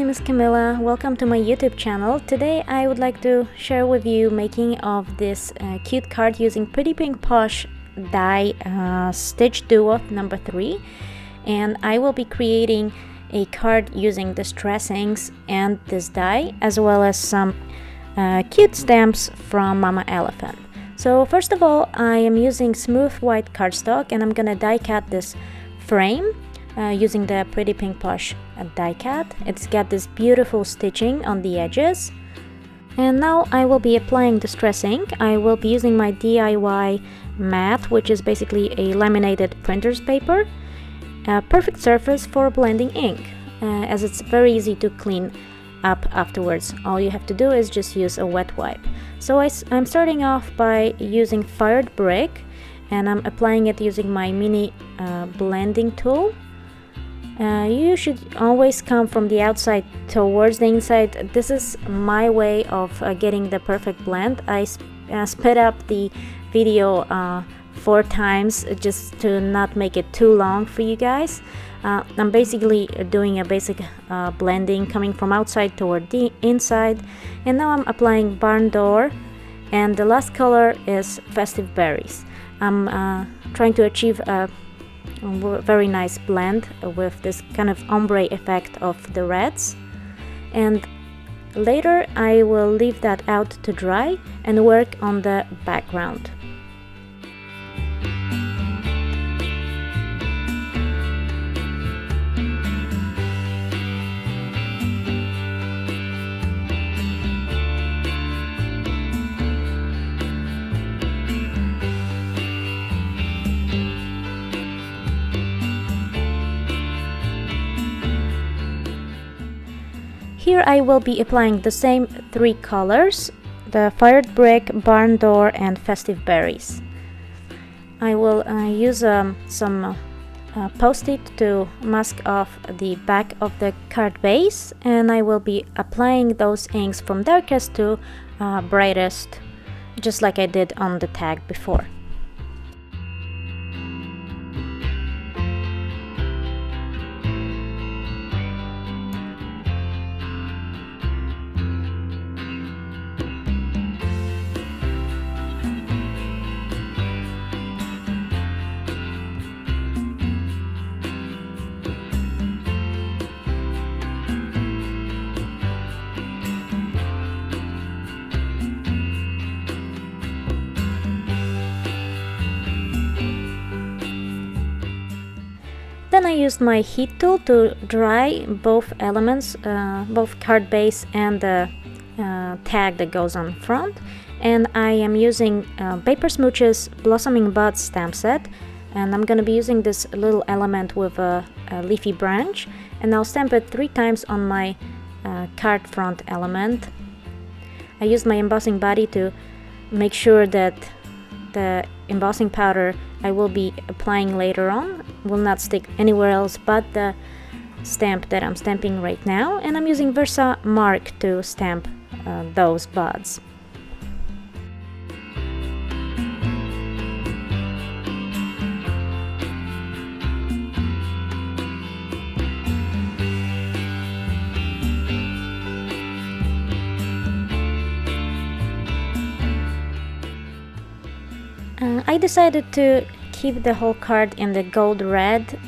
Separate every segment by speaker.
Speaker 1: name is Camilla. Welcome to my YouTube channel. Today I would like to share with you making of this cute card using Pretty Pink Posh die stitch duo number 3, and I will be creating a card using the tracings and this die, as well as some cute stamps from Mama Elephant. So first of all, I am using smooth white cardstock, and I'm gonna die cut this frame using the Pretty Pink Posh die cut. It's got this beautiful stitching on the edges. And now I will be applying the stress ink. I will be using my DIY mat, which is basically a laminated printer's paper. A perfect surface for blending ink, as it's very easy to clean up afterwards. All you have to do is just use a wet wipe. So I'm starting off by using fired brick, and I'm applying it using my mini blending tool. You should always come from the outside towards the inside. This is my way of getting the perfect blend. I sped up the video 4 times just to not make it too long for you guys. I'm basically doing a basic blending coming from outside toward the inside, and now I'm applying barn door, and the last color is festive berries. I'm trying to achieve a very nice blend with this kind of ombre effect of the reds, and later I will leave that out to dry and work on the background. Here I will be applying the same 3 colors, the fired brick, barn door, and festive berries. I will use some post-it to mask off the back of the card base, and I will be applying those inks from darkest to brightest, just like I did on the tag before. Then I used my heat tool to dry both elements, both card base and the tag that goes on front. And I am using Paper Smooch's Blossoming Buds stamp set, and I'm going to be using this little element with a leafy branch, and I'll stamp it 3 times on my card front element. I used my embossing body to make sure that the embossing powder I will be applying later on will not stick anywhere else but the stamp that I'm stamping right now, and I'm using Versa Mark to stamp those buds. I decided to keep the whole card in the gold red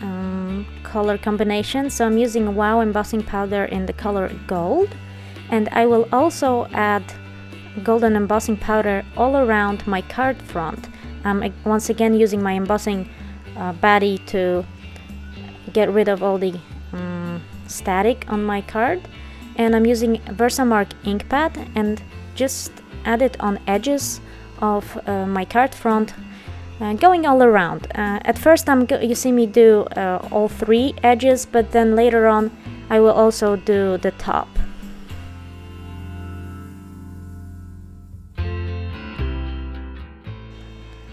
Speaker 1: color combination, so I'm using Wow embossing powder in the color gold, and I will also add golden embossing powder all around my card front. Once again using my embossing body to get rid of all the static on my card, and I'm using Versamark ink pad and just add it on edges of my card front, going all around. At first you see me do all 3 edges, but then later on I will also do the top.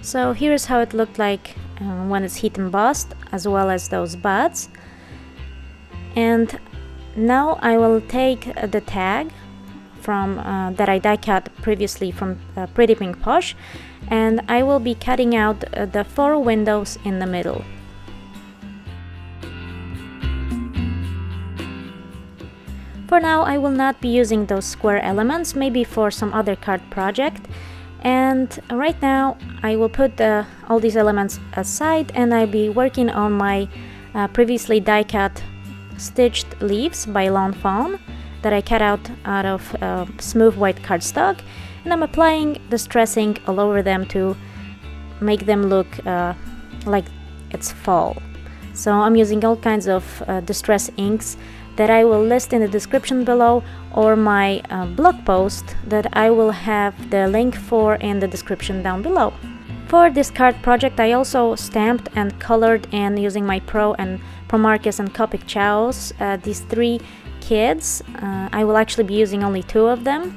Speaker 1: So here's how it looked like when it's heat embossed, as well as those buds. And now I will take the tag from that I die cut previously from Pretty Pink Posh, and I will be cutting out the 4 windows in the middle. For now, I will not be using those square elements, maybe for some other card project. And right now I will put all these elements aside, and I'll be working on my previously die cut stitched leaves by Lawn Fawn that I cut out of smooth white cardstock, and I'm applying distressing all over them to make them look like it's fall. So I'm using all kinds of distress inks that I will list in the description below, or my blog post that I will have the link for in the description down below. For this card project, I also stamped and colored in using my Pro and Pro Marcus and Copic Chows these 3 kids. I will actually be using only 2 of them.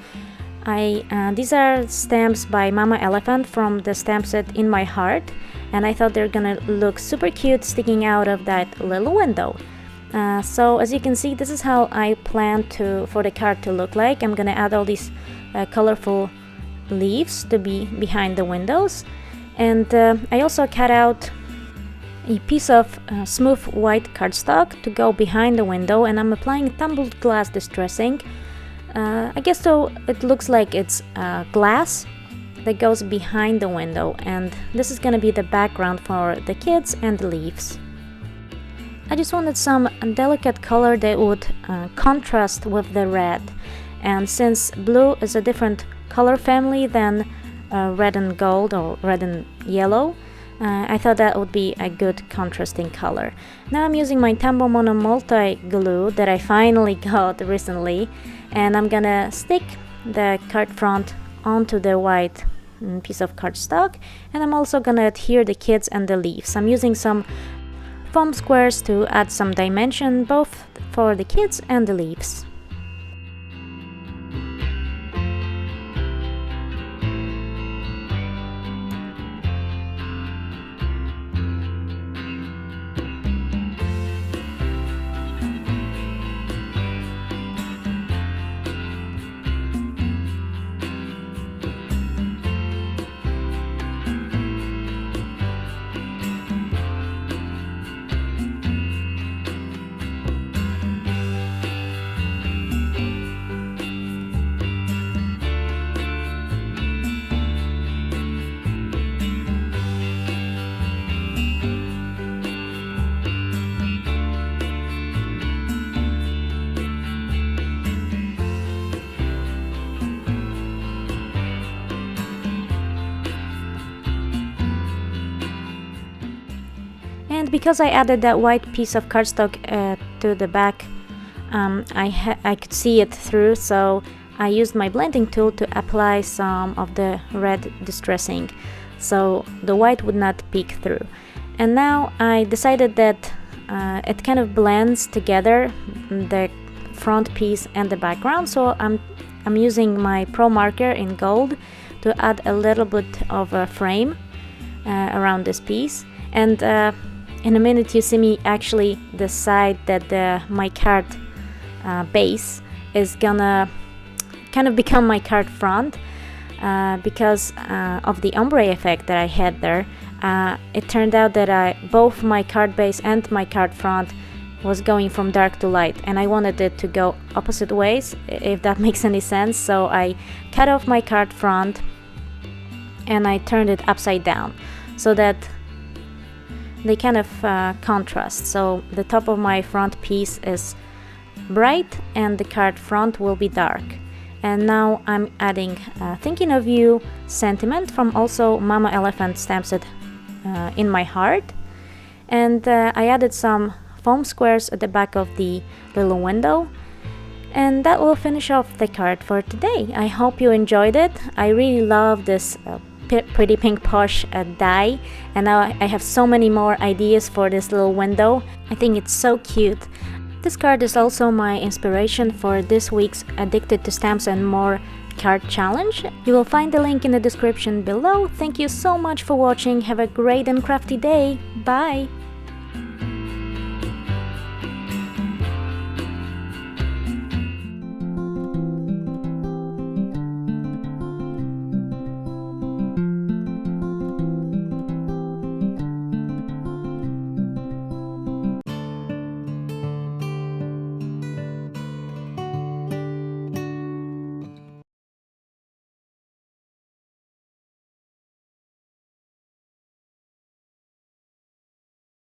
Speaker 1: These are stamps by Mama Elephant from the stamp set In My Heart, and I thought they're gonna look super cute sticking out of that little window. So as you can see, this is how I plan for the card to look like. I'm gonna add all these colorful leaves to be behind the windows, and I also cut out a piece of smooth white cardstock to go behind the window, and I'm applying tumbled glass distressing. I guess so it looks like it's glass that goes behind the window, and this is gonna be the background for the kids and the leaves. I just wanted some delicate color that would contrast with the red, and since blue is a different color family than red and gold or red and yellow, I thought that would be a good contrasting color. Now I'm using my Tambo Mono Multi Glue that I finally got recently, and I'm gonna stick the card front onto the white piece of cardstock, and I'm also gonna adhere the kids and the leaves. I'm using some foam squares to add some dimension both for the kids and the leaves. And because I added that white piece of cardstock to the back, I could see it through, so I used my blending tool to apply some of the red distressing so the white would not peek through. And now I decided that it kind of blends together, the front piece and the background, so I'm using my Pro Marker in gold to add a little bit of a frame around this piece. And in a minute you see me actually decide that my card base is gonna kind of become my card front because of the ombre effect that I had there. It turned out that both my card base and my card front was going from dark to light, and I wanted it to go opposite ways, if that makes any sense. So I cut off my card front and I turned it upside down so that they kind of contrast. So the top of my front piece is bright and the card front will be dark. And now I'm adding Thinking of You sentiment from also Mama Elephant stamp set In My Heart. And I added some foam squares at the back of the little window. And that will finish off the card for today. I hope you enjoyed it. I really love this Pretty Pink Posh die, and now I have so many more ideas for this little window. I think it's so cute. This card is also my inspiration for this week's Addicted to Stamps and More card challenge. You will find the link in the description below. Thank you so much for watching. Have a great and crafty day. Bye!